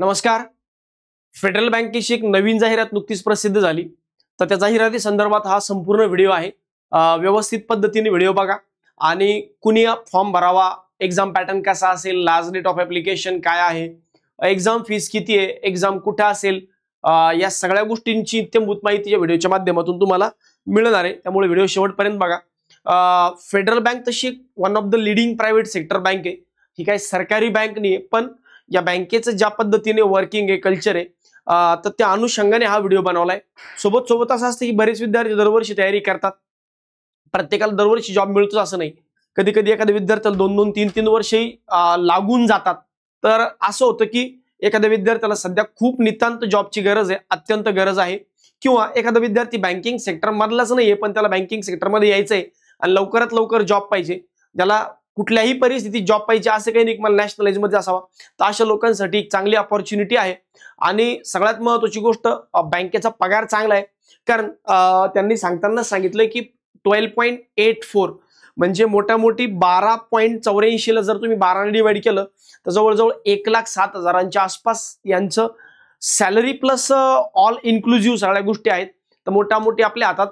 नमस्कार. फेडरल बँकेची एक नवीन जाहिरात नुकतीच प्रसिद्ध झाली. तर त्या जाहिराती संदर्भात हा संपूर्ण व्हिडिओ आहे. व्यवस्थित पद्धतीने व्हिडिओ बघा आणि कुणी फॉर्म भरावा, एक्झाम पॅटर्न कसा असेल, लास्ट डेट ऑफ ऍप्लिकेशन काय आहे, एक्झाम फीस किती आहे, एक्झाम कुठे असेल, या सगळ्या गोष्टींची इत्यंभूत माहिती या व्हिडिओच्या माध्यमातून तुम्हाला मिळणार आहे. त्यामुळे व्हिडिओ शेवटपर्यंत बघा. फेडरल बँक तशी one of the leading private sector bank आहे. ही काही सरकारी बँक नाही, पण या बँकेचं ज्या पद्धतीने वर्किंग आहे, कल्चर आहे, तर त्या अनुषंगाने हा व्हिडिओ बनवलाय. सोबत असं असतं की बरेच विद्यार्थी दरवर्षी तयारी करतात. प्रत्येकाला दरवर्षी जॉब मिळतोच असं नाही. कधी कधी एखाद्या विद्यार्थ्याला 2-2, 3-3 वर्षही लागून जातात. तर असं होतं की एखाद्या विद्यार्थ्याला सध्या खूप नितांत जॉबची गरज आहे, अत्यंत गरज आहे, किंवा एखादा विद्यार्थी बँकिंग सेक्टर मधलाच नाहीये, पण त्याला बँकिंग सेक्टरमध्ये यायचंय आणि लवकरात लवकर जॉब पाहिजे. ज्याला कुठल्याही परिस्थितीत जॉब पाहिजे असं काही नाही, मला नॅशनलाइज मध्ये असावा. तर अशा लोकांसाठी एक चांगली अपॉर्च्युनिटी आहे. आणि सगळ्यात महत्वाची गोष्ट, बँकेचा पगार चांगला आहे. कारण त्यांनी सांगताना सांगितलंय की 12.84 म्हणजे मोठी 12.84 ला जर तुम्ही 12 ने डिवाइड केलं तर जवळजवळ 1,07,000च्या आसपास यांचं सॅलरी प्लस ऑल इन्क्लुझिव्ह सगळ्या गोष्टी आहेत. तर मोठी आपल्या हातात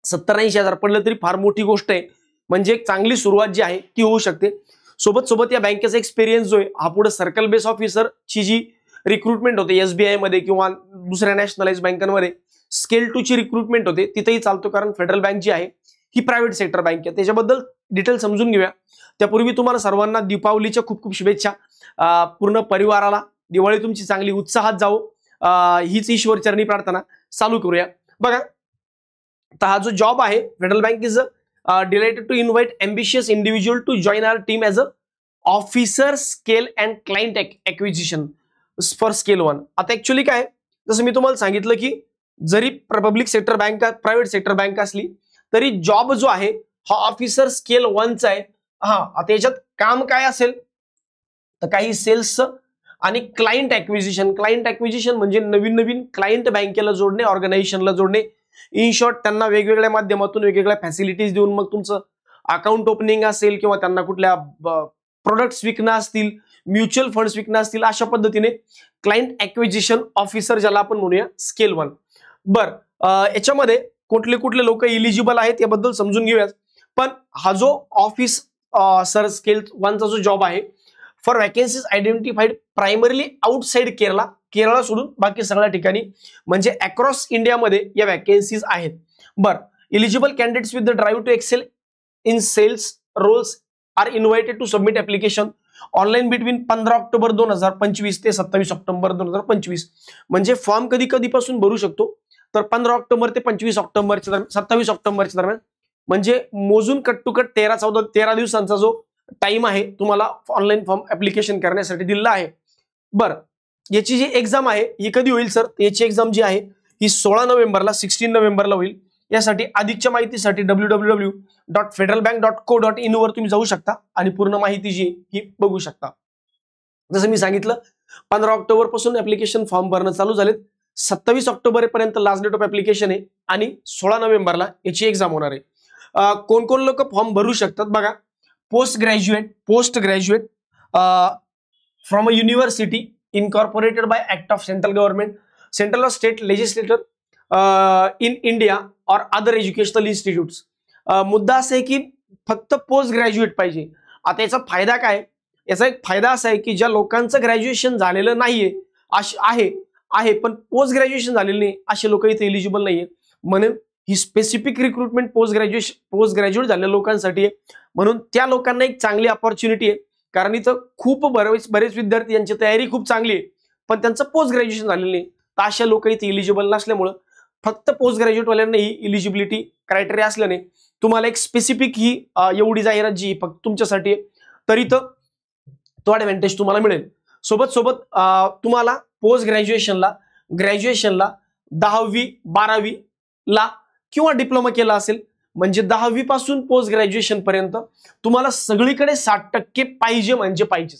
70-80 हजार पडलं तरी फार मोठी गोष्ट आहे. म्हणजे एक चांगली सुरुवात जी आहे ती होऊ शकते. सोबत या बँकेचा एक्सपिरियन्स जो आहे हा पुढे सर्कल बेस ऑफिसर ची जी रिक्रुटमेंट होते एसबीआय मध्ये किंवा दुसऱ्या नॅशनलाइज बँकांमध्ये स्केल 2 ची रिक्रुटमेंट होते, तिथेही चालतो. कारण फेडरल बँक जी आहे ही प्रायव्हेट सेक्टर बँक आहे. त्याच्याबद्दल डिटेल समजून घेऊया. त्यापूर्वी तुम्हाला सर्वांना दीपावलीच्या खूप शुभेच्छा. पूर्ण परिवाराला दिवाळी तुमची चांगली उत्साहात जावो, हीच ईश्वर चरणी प्रार्थना. चालू करूया. बघा, तर हा जो जॉब आहे, federal bank is delighted to invite ambitious individual to join our team as a officer scale and client acquisition for scale 1. आता ऍक्च्युअली काय, जसं मी तुम्हाला सांगितलं की जरी public sector bank, private sector bank असली तरी जॉब जो आहे हा ऑफिसर स्केल 1 चा आहे. आता याच्यात काम काय असेल तर काही सेल्स आणि क्लायंट ऍक्विजिशन म्हणजे नवीन क्लायंट बँकेला जोडणे, ऑर्गनायझेशनला जोडणे. इन शॉर्ट, त्यांना वेगवेगळ्या माध्यमातून वेगवेगळ्या फॅसिलिटीज देऊन मग तुमचं अकाउंट ओपनिंग असेल किंवा त्यांना कुठल्या प्रोडक्ट्स विकणं असतील, म्युच्युअल फंड्स विकणं असतील, अशा पद्धतीने क्लायंट ऍक्विजिशन ऑफिसर ज्याला आपण म्हणूया स्केल 1. याच्यामध्ये कुठले लोक इलिजिबल आहेत याबद्दल समजून घेऊयात. पण हा जो ऑफिस सर स्केल 1 चा जो जॉब आहे, for vacancies identified primarily outside Kerala सोडून बाकी सगळ्या ठिकाणी, म्हणजे अक्रॉस इंडियामध्ये या वॅकन्सीज आहेत. Eligible candidates with the drive to excel in sales roles are invited to submit application online between 15 October 2025 ते 27 ऑक्टोबर 2025. म्हणजे फॉर्म कधीपासून भरू शकतो तर 15 ऑक्टोबर ते 27 ऑक्टोबरच्या दरम्यान. म्हणजे मोजून कट टू कट 13 दिवसांचा जो टाइम आहे तुम्हाला ऑनलाईन फॉर्म ऍप्लिकेशन करण्यासाठी दिलेला आहे. याची जी एक्झाम आहे ही कधी होईल सर? याची एक्झाम जी आहे ही 16 नोव्हेंबरला होईल. यासाठी अधिकच्या माहितीसाठी www.federalbank.co.in वर तुम्ही जाऊ शकता आणि पूर्ण माहिती जी ही बघू शकता. जसं मी सांगितलं, 15 ऑक्टोबर पासून ऍप्लिकेशन फॉर्म भरणं चालू झालेत. 27 ऑक्टोबर पर्यंत लास्ट डेट ऑफ ऍप्लिकेशन आहे आणि 16 नोव्हेंबरला याची एक्झाम होणार आहे. कोण लोक फॉर्म भरू शकतात बघा. Post graduate from a university incorporated by act of central or state legislature in India or other educational institutes. मुद्दा असा आहे की फक्त पोस्ट ग्रॅज्युएट पाहिजे. आता याचा फायदा काय? याचा एक फायदा असा आहे की ज्या लोकांचं ग्रॅज्युएशन झालेलं नाहीये आहे पण पोस्ट ग्रॅज्युएशन झालेलं नाही असे लोक इथे इलिजिबल नाहीये. म्हणून ही स्पेसिफिक रिक्रुटमेंट पोस्ट ग्रॅज्युएट झालेल्या लोकांसाठी आहे. म्हणून त्या लोकांना एक चांगली अपॉर्च्युनिटी आहे. कारण इथं खूप बरेच विद्यार्थी यांची तयारी खूप चांगली आहे पण त्यांचं पोस्ट ग्रॅज्युएशन झालेलं नाही. तर अशा लोक इथे इलिजिबल नसल्यामुळं फक्त पोस्ट ग्रॅज्युएट वाल्यांना ही इलिजिबिलिटी क्रायटेरिया असल्याने तुम्हाला एक स्पेसिफिक ही एवढी जाहिरात जी फक्त तुमच्यासाठी आहे. तर इथं तो ऍडव्हान्टेज तुम्हाला मिळेल. सोबत तुम्हाला पोस्ट ग्रॅज्युएशनला 10वी 12वी ला किंवा डिप्लोमा केला असेल म्हणजे 10वी पासून पोस्ट ग्रॅज्युएशन पर्यंत तुम्हाला सगळीकडे 60% पाहिजे म्हणजे पाहिजे.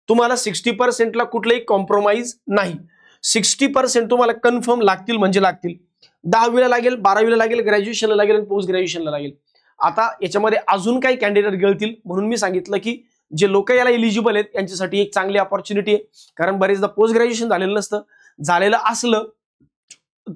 तुम्हाला 60% ला कुठलाही कॉम्प्रोमाइज नाही. 60% तुम्हाला कन्फर्म लागतील म्हणजे लागतील. 10वीला लागेल, 12वीला लागेल, ग्रॅज्युएशनला लागेल आणि पोस्ट ग्रॅज्युएशनला लागेल. आता याच्यामध्ये अजून काही कॅन्डिडेट गळतील म्हणून मी सांगितलं की जे लोक याला इलिजिबल आहेत यांच्यासाठी एक चांगली अपॉर्च्युनिटी आहे, कारण बरेचदा पोस्ट ग्रॅज्युएशन झालेलं नसतं, झालेलं असलं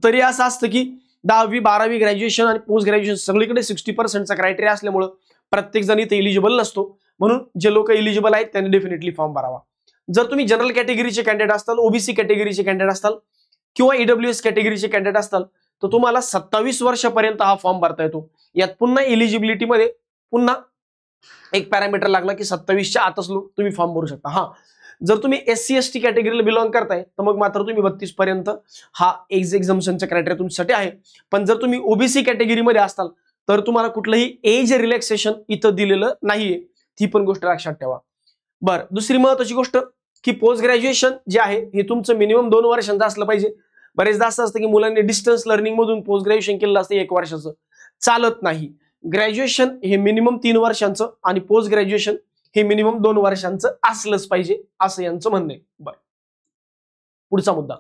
तरी असं असतं की 10वी 12वी ग्रॅज्युएशन आणि पोस्ट ग्रॅज्युएशन सगळीकडे 60% क्रायटेरिया असल्यामुळे प्रत्येक जण इथे इलिजिबल नसतो. म्हणून जे लोक इलिजिबल आहेत त्यांनी डेफिनेटली फॉर्म भरावा. जर तुम्ही जनरल कॅटेगरीचे कॅन्डिडेट असताल, ओबीसी कॅटेगरीचे कॅन्डिडेट असताल किंवा ईडब्ल्यूएस कॅटेगरीचे कॅन्डिडेट असताल तर तुम्हाला 27 वर्षापर्यंत हा फॉर्म भरता येतो. यात पुन्हा इलिजिबिलिटीमध्ये पुन्हा एक पॅरामीटर लागला की 27च्या आतच तुम्ही फॉर्म भरू शकता. हा, जर तुम्ही SC ST कॅटेगरीला बिलॉंग करताय तर मग मात्र तुम्ही 32 पर्यंत हा एक्झाम्पशनचा क्रायटेरिया तुमच्यासाठी आहे. पण जर तुम्ही ओबीसी कॅटेगरीमध्ये असताल तर तुम्हाला कुठलंही एज रिलॅक्सेशन इथं दिलेलं नाहीये, ती पण गोष्ट लक्षात ठेवा. बरं, दुसरी महत्वाची गोष्ट की पोस्ट ग्रॅज्युएशन जे आहे हे तुमचं मिनिमम 2 वर्षांचं असलं पाहिजे. बरेचदा असं असतं की मुलांनी डिस्टन्स लर्निंग मधून पोस्ट ग्रॅज्युएशन केलेलं असतं 1 वर्षाचं, चालत नाही. ग्रॅज्युएशन हे मिनिमम 3 वर्षांचं आणि पोस्ट ग्रॅज्युएशन हे मिनिमम 2 वर्षांचं असलंच पाहिजे असं यांचं म्हणणं आहे. बरं, पुढचा मुद्दा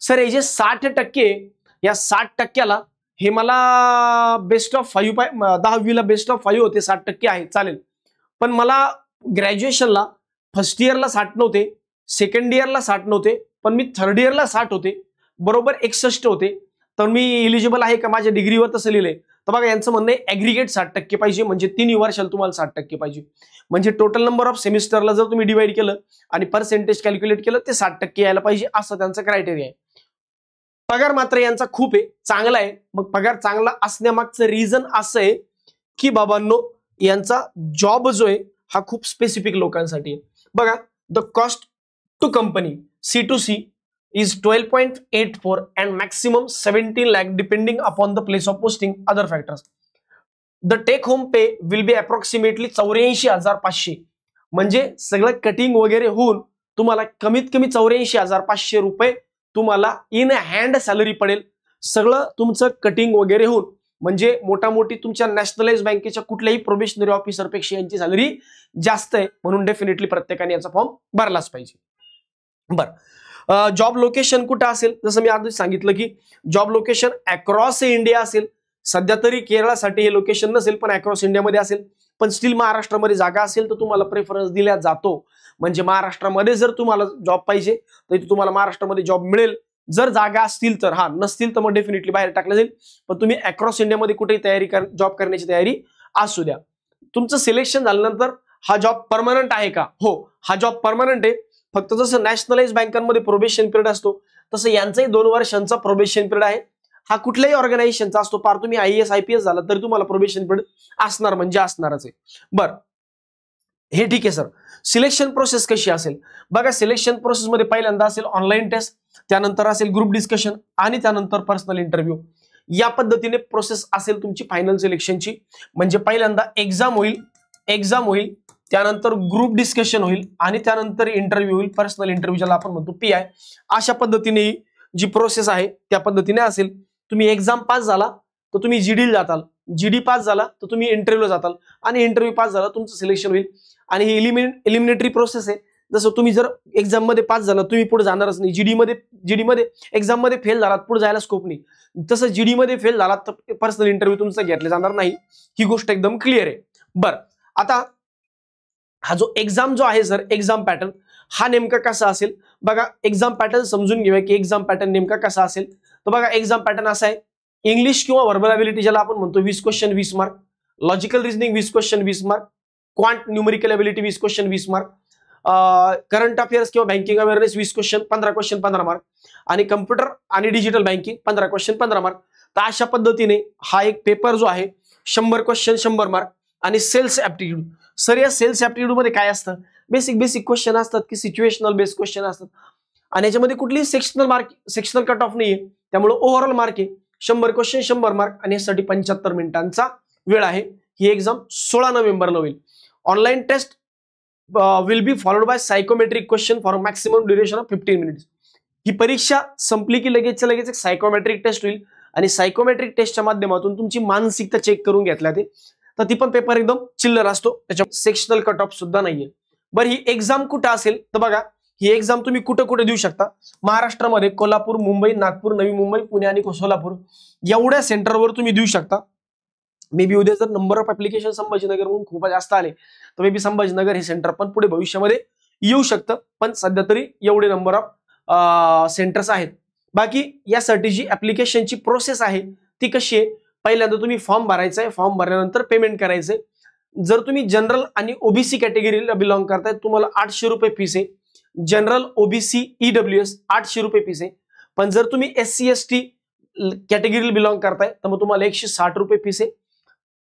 सर, हे जे 60% या 60%ला हे मला बेस्ट ऑफ 5 10वीला बेस्ट ऑफ 5 होते, 60% आहे चालेल, पण मला ग्रॅज्युएशनला फर्स्ट इयरला 60 नव्हते, सेकंड इयरला 60 नव्हते, पण मी थर्ड इयरला 60 होते, बरोबर 61 होते, तर मी इलिजिबल आहे का? माझ्या डिग्रीवर तसं लिहिलंय. तर बघा यांचं म्हणणं आहे ऍग्रिगेट 60% पाहिजे, म्हणजे 3 वर्षाला तुम्हाला 60% पाहिजे. म्हणजे टोटल नंबर ऑफ सेमिस्टरला जर तुम्ही डिवाइड केलं आणि पर्सेंटेज कॅल्क्युलेट केलं ते 60% यायला पाहिजे असं त्यांचं क्रायटेरिया आहे. पगार मात्र यांचा खूप आहे, चांगला आहे. मग पगार चांगला असण्यामागचं रिझन असं आहे की बाबांनो यांचा जॉब जो आहे हा खूप स्पेसिफिक लोकांसाठी आहे. बघा, the cost to company C2C is 12.84 and maximum 17 lakh depending upon the place of posting, other factors. The take home pay will be approximately 84,500. म्हणजे सगळं कटिंग वगैरे होऊन तुम्हाला कमीत कमी 84,500 रुपये तुम्हाला इन हँड सॅलरी पडेल. सगळं तुमचं कटिंग वगैरे होऊन, म्हणजे मोठी तुमच्या नॅशनलाइज बँकेच्या कुठल्याही प्रोबेशनरी ऑफिसर पेक्षा यांची सॅलरी जास्त आहे, म्हणून डेफिनेटली प्रत्येकाने याचा फॉर्म भरलाच पाहिजे. बरं, जॉब लोकेशन कुठं असेल? जसं मी आधी सांगितलं की जॉब लोकेशन अक्रॉस इंडिया असेल. सध्या तरी केरळासाठी हे लोकेशन नसेल, पण अक्रॉस इंडियामध्ये असेल. पण स्टील महाराष्ट्रामध्ये जागा असेल तर तुम्हाला प्रेफरन्स दिला जातो. म्हणजे महाराष्ट्रामध्ये जर तुम्हाला जॉब पाहिजे तर तुम्हाला महाराष्ट्रामध्ये जॉब मिळेल. जर जागा असतील तर, हा नसतील तर मग डेफिनेटली बाहेर टाकलं जाईल. पण तुम्ही अक्रॉस इंडियामध्ये कुठेही जॉब करण्याची तयारी असू द्या. तुमचं सिलेक्शन झाल्यानंतर हा जॉब परमनंट आहे का? हो, हा जॉब परमनंट आहे. फक्त जसं नॅशनलाइज बँकांमध्ये प्रोबेशन पिरियड असतो तसं यांचाही 2 वर्षांचा प्रोबेशन पिरियड आहे. हा कुठल्याही ऑर्गनायझेशनचा असतो, पार तुम्ही IAS IPS झाला तरी तुम्हाला प्रोबेशन पिरियड असणार म्हणजे असणारच आहे. बरं, हे ठीक आहे सर. सिलेक्शन प्रोसेस कशी असेल? बघा, सिलेक्शन प्रोसेसमध्ये पहिल्यांदा असेल ऑनलाईन टेस्ट, त्यानंतर असेल ग्रुप डिस्कशन आणि त्यानंतर पर्सनल इंटरव्ह्यू. या पद्धतीने प्रोसेस असेल तुमची फायनल सिलेक्शनची. म्हणजे पहिल्यांदा एक्झाम होईल, त्यानंतर ग्रुप डिस्कशन होईल आणि त्यानंतर इंटरव्ह्यू होईल, पर्सनल इंटरव्ह्यू ज्याला आपण म्हणतो PI. अशा पद्धतीने जी प्रोसेस आहे त्या पद्धतीने असेल. तुम्ही एक्झाम पास झाला तर तुम्ही GD जाताल, GD पास झाला तर तुम्ही इंटरव्ह्यूला जाताल आणि इंटरव्ह्यू पास झाला तुमचं सिलेक्शन होईल. आणि ही एलिमिनेटरी प्रोसेस आहे. जसं तुम्ही जर एक्झाम मध्ये पास झाला तुम्ही पुढे जाणारच नाही. जीडी मध्ये एक्झाम मध्ये फेल झालात पुढे जायला स्कोप नाही. तसं GD मध्ये फेल झालात तर पर्सनल इंटरव्ह्यू तुमचा घेतला जाणार नाही. ही गोष्ट एकदम क्लिअर आहे. बरं, आता हा जो एक्झाम जो आहे सर, एक्झाम पॅटर्न हा नेमका कसा असेल? बघा, एक्झाम पॅटर्न समजून घेऊया की एक्झाम पॅटर्न नेमका कसा असेल. तर बघा, एक्झाम पॅटर्न असा आहे, इंग्लिश किंवा व्हर्बल ॲबिलिटी ज्याला आपण म्हणतो 20 question 20 mark, logical reasoning 20 question 20 mark, quant numerical ability 20 question 20 mark, current affairs किंवा banking awareness 20 question 15 question 15 mark, आणि कम्प्युटर आणि डिजिटल बँकिंग 15 क्वेश्चन 15 मार्क. तर अशा पद्धतीने हा एक पेपर जो आहे 100 क्वेश्चन 100 मार्क. आणि सेल्स ऍप्टिट्यूड, सर या सेल्स ऍप्टिट्यूड मध्ये काय असतं? बेसिक क्वेश्चन असतात की सिच्युएशनल बेस्ड क्वेश्चन असतात आणि याच्यामध्ये कुठलीही सेक्शनल कट ऑफ नाहीये. त्यामुळे ओव्हरऑल मार्क आहे 100 क्वेश्चन 100 मार्क आणि यासाठी 75 मिनिटांचा वेळ आहे. ही एक्झाम 16 नोव्हेंबरला होईल. Online test will be followed by psychometric question for maximum duration of 15 minutes. ही परीक्षा संपली की लगेच एक सायकोमेट्रिक टेस्ट होईल आणि सायकोमेट्रिक टेस्टच्या माध्यमातून तुमची मानसिकता चेक करून घेतल्या ते. तर ती पण पेपर एकदम चिल्लर असतो, त्याच्या सेक्शनल कट ऑफ सुद्धा नाहीये. बरं, ही एक्झाम कुठं असेल? तर बघा, ही एक्झाम तुम्ही कुठं कुठे देऊ शकता? महाराष्ट्रामध्ये कोल्हापूर, मुंबई, नागपूर, नवी मुंबई, पुणे आणि सोलापूर एवढ्या सेंटरवर तुम्ही देऊ शकता. मे बी उद्या जर नंबर ऑफ ऍप्लिकेशन संभाजीनगर म्हणून खूप जास्त आले तर मे बी संभाजीनगर हे सेंटर पण पुढे भविष्यामध्ये येऊ शकतं, पण सध्या तरी एवढे नंबर ऑफ सेंटर्स आहेत. बाकी यासाठी जी ऍप्लिकेशनची प्रोसेस आहे ती कशी आहे, पहिल्यांदा तुम्ही फॉर्म भरायचा आहे, फॉर्म भरल्यानंतर पेमेंट करायचंय. जर तुम्ही जनरल आणि ओबीसी कॅटेगरीला बिलॉंग करताय तुम्हाला 800 रुपये फीस आहे. जनरल, ओबीसी, ईडब्ल्यूएस 800 रुपये फीस आहे. पण जर तुम्ही SC ST कॅटेगरीला बिलॉंग करताय तर मग तुम्हाला 160 रुपये फीस आहे.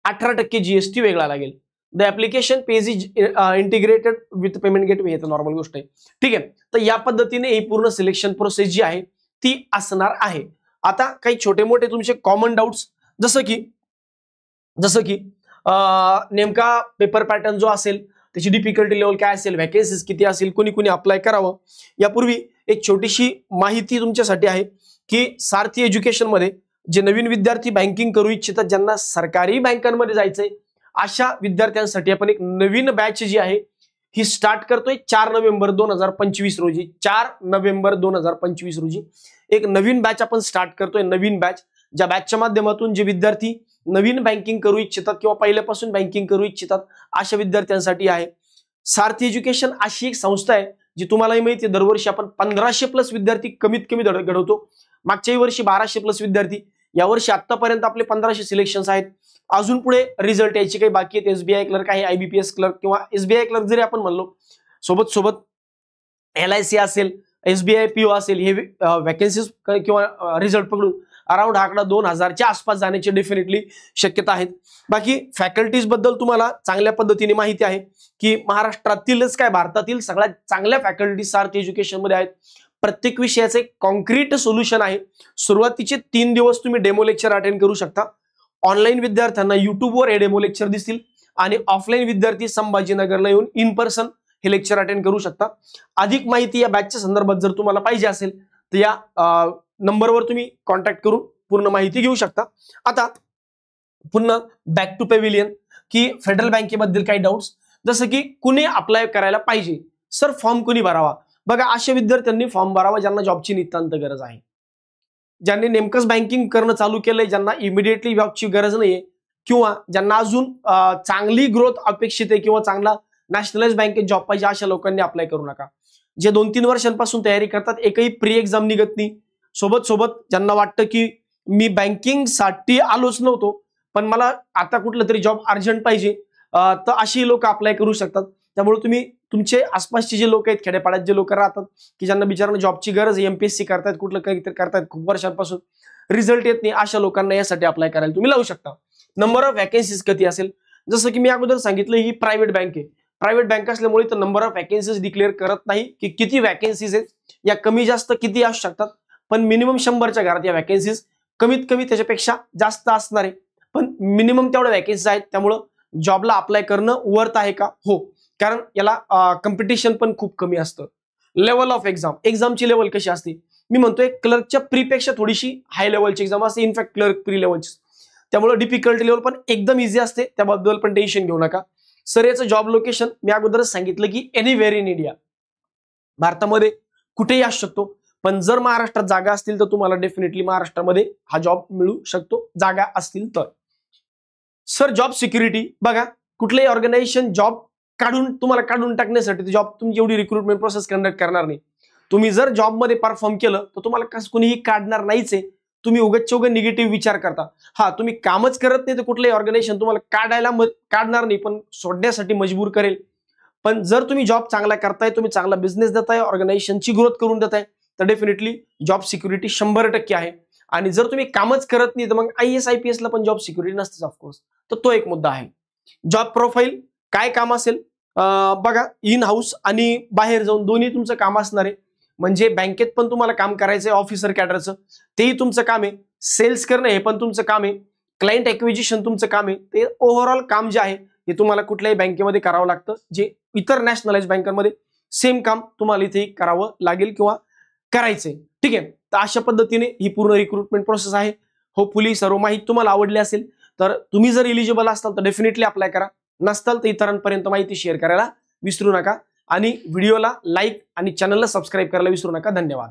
18% GST वेगळा लागेल. The application page is integrated with payment gateway, हे तर नॉर्मल गोष्ट आहे. ठीक आहे, तर या पद्धतीने ही पूर्ण सिलेक्शन प्रोसेस जी आहे ती असणार आहे. आता काही छोटे मोठे तुमचे कॉमन डाऊट्स, जसं की नेमका पेपर पॅटर्न जो असेल त्याची डिफिकल्टी लेवल काय असेल, व्हॅकन्सीज किती असेल, कोणी कोणी अप्लाय करावं, यापूर्वी एक छोटीशी माहिती तुमच्यासाठी आहे की सारथी एज्युकेशन मध्ये जे नवीन विद्यार्थी बँकिंग करू इच्छितात, ज्यांना सरकारी बँकांमध्ये जायचंय, अशा विद्यार्थ्यांसाठी आपण एक नवीन बॅच जी आहे ही स्टार्ट करतोय 4 नोव्हेंबर 2025 रोजी. 4 नोव्हेंबर 2025 रोजी एक नवीन बॅच आपण स्टार्ट करतोय. नवीन बॅच, ज्या बॅचच्या माध्यमातून जे विद्यार्थी नवीन बँकिंग करू इच्छितात किंवा पहिल्यापासून बँकिंग करू इच्छितात अशा विद्यार्थ्यांसाठी आहे. सारथी एज्युकेशन अशी एक संस्था आहे जी तुम्हालाही माहिती आहे, दरवर्षी आपण 1500+ विद्यार्थी कमीत कमी घडवतो. मागच्याही वर्षी 1200+ विद्यार्थी, यावर्षी आतापर्यंत आपले 1500 सिलेक्शन्स आहेत. अजून पुढे रिझल्ट यायची काही बाकी आहेत. SBI क्लर्क आहे, IBPS क्लर्क किंवा SBI क्लर्क जरी आपण म्हणलो, सोबत LIC असेल, SBI PO असेल, हे वॅकन्सीज किंवा रिझल्ट पकडून अराउंड आकडा 2000च्या आसपास जाण्याची डेफिनेटली शक्यता आहेत. बाकी फॅकल्टीज बद्दल तुम्हाला चांगल्या पद्धतीने माहिती आहे की महाराष्ट्रातीलच काय भारतातील सगळ्यात चांगल्या फॅकल्टीज सारथी एज्युकेशन मध्ये आहेत. प्रत्येक विषयाचे कॉन्क्रीट सोल्युशन आहे. सुरुवातीचे 3 दिवस तुम्ही डेमो लेक्चर अटेंड करू शकता. ऑनलाईन विद्यार्थ्यांना युट्यूबवर हे डेमो लेक्चर दिसतील आणि ऑफलाईन विद्यार्थी संभाजीनगरला येऊन इन पर्सन हे लेक्चर अटेंड करू शकता. अधिक माहिती या बॅचच्या संदर्भात जर तुम्हाला पाहिजे असेल तर या नंबरवर तुम्ही कॉन्टॅक्ट करून पूर्ण माहिती घेऊ शकता. आता पुन्हा बॅक टू पेव्हिलियन की फेडरल बँकेबद्दल काही डाऊट्स, जसं की कुणी अप्लाय करायला पाहिजे, सर फॉर्म कुणी भरावा. बघा, अशा विद्यार्थ्यांनी फॉर्म भरावा ज्यांना जॉबची नितांत गरज आहे, ज्यांनी नेमकंच बँकिंग करणं चालू केलंय, ज्यांना इमिडिएटली जॉबची गरज नाहीये किंवा ज्यांना अजून चांगली ग्रोथ अपेक्षित आहे किंवा चांगला नॅशनलाइज बँकेत जॉब पाहिजे, अशा लोकांनी अप्लाय करू नका. जे 2-3 वर्षांपासून तयारी करतात, एकही प्री एक्झाम निघत नाही, सोबत ज्यांना वाटतं की मी बँकिंग साठी आलोच नव्हतो पण मला आता कुठलं तरी जॉब अर्जंट पाहिजे, तर अशी लोक अप्लाय करू शकतात. त्यामुळे तुम्ही तुमचे आसपासचे जे लोक आहेत, खेड्यापाड्यात जे लोक राहतात की ज्यांना बिचारांना जॉबची गरज आहे, MPSC करतायत, कुठलं काहीतरी करतायत, खूप वर्षांपासून रिझल्ट येत नाही, अशा लोकांना यासाठी अप्लाय करायला तुम्ही लावू शकता. नंबर ऑफ वॅकन्सीज किती असेल, जसं की मी अगोदर सांगितलं ही प्रायव्हेट बँक आहे. प्रायव्हेट बँक असल्यामुळे तर नंबर ऑफ वॅकन्सीज डिक्लेअर करत नाही की किती वॅकन्सीज आहेत, या कमी जास्त किती असू शकतात, पण मिनिमम 100च्या घरात या वॅकन्सीज कमीत कमी त्याच्यापेक्षा जास्त असणार आहे. पण मिनिमम तेवढ्या वॅकन्सीज आहेत, त्यामुळं जॉबला अप्लाय करणं वर्थ आहे का? हो, कारण याला कॉम्पिटिशन पण खूप कमी असतं. लेवल ऑफ एक्झामची लेवल कशी असते, मी म्हणतोय क्लर्कच्या प्रीपेक्षा थोडीशी हाय लेवलची एक्झाम असते, इनफॅक्ट क्लर्क प्री लेवलची, त्यामुळे डिफिकल्टी लेवल पण एकदम इझी असते, त्याबद्दल पण टेन्शन घेऊ नका. सर याचं जॉब लोकेशन मी अगोदरच सांगितलं की एनीवेअर इन इंडिया, भारतामध्ये कुठेही असू शकतो, पण जर महाराष्ट्रात जागा असतील तर तुम्हाला डेफिनेटली महाराष्ट्रामध्ये हा जॉब मिळू शकतो, जागा असतील तर. सर जॉब सिक्युरिटी, बघा कुठलेही ऑर्गनायझेशन जॉब तुम्हाला काढून टाकण्यासाठी जॉब तुमची एवढी रिक्रुटमेंट प्रोसेस कंडक्ट करणार नाही. तुम्ही जर जॉबमध्ये परफॉर्म केलं तर तुम्हाला कसं कुणीही काढणार नाहीच आहे. तुम्ही उगाच निगेटिव्ह विचार करता. हा, तुम्ही कामच करत नाही तर कुठलंही ऑर्गनायझेशन तुम्हाला काढणार नाही, पण सोडण्यासाठी मजबूर करेल. पण जर तुम्ही जॉब चांगला करताय, तुम्ही चांगला बिझनेस देताय, ऑर्गनायझेशनची ग्रोथ करून देताय, तर डेफिनेटली जॉब सिक्युरिटी 100% आहे. आणि जर तुम्ही कामच करत नाही तर मग IAS IPS ला पण जॉब सिक्युरिटी नसतेच ऑफकोर्स. तर तो एक मुद्दा आहे. जॉब प्रोफाईल काय काम असेल, बघा इन हाऊस आणि बाहेर जाऊन दोन्ही तुमचं काम असणार आहे. म्हणजे बँकेत पण तुम्हाला काम करायचंय, ऑफिसर कॅडरचं तेही तुमचं काम आहे, सेल्स करणं हे पण तुमचं काम आहे, क्लायंट ॲक्विजिशन तुमचं काम आहे. ते ओव्हरऑल काम जे आहे हे तुम्हाला कुठल्याही बँकेमध्ये करावं लागतं, जे इतर नॅशनलाइज बँकांमध्ये सेम काम तुम्हाला इथे करावं लागेल किंवा करायचंय. ठीक आहे, तर अशा पद्धतीने ही पूर्ण रिक्रुटमेंट प्रोसेस आहे. होपफुली सर्व माहिती तुम्हाला आवडली असेल, तर तुम्ही जर एलिजिबल असाल तर डेफिनेटली अप्लाय करा, नसताल तर इतरांपर्यंत माहिती शेअर करायला विसरू नका आणि व्हिडिओला लाईक आणि चॅनलला सबस्क्राईब करायला विसरू नका. धन्यवाद.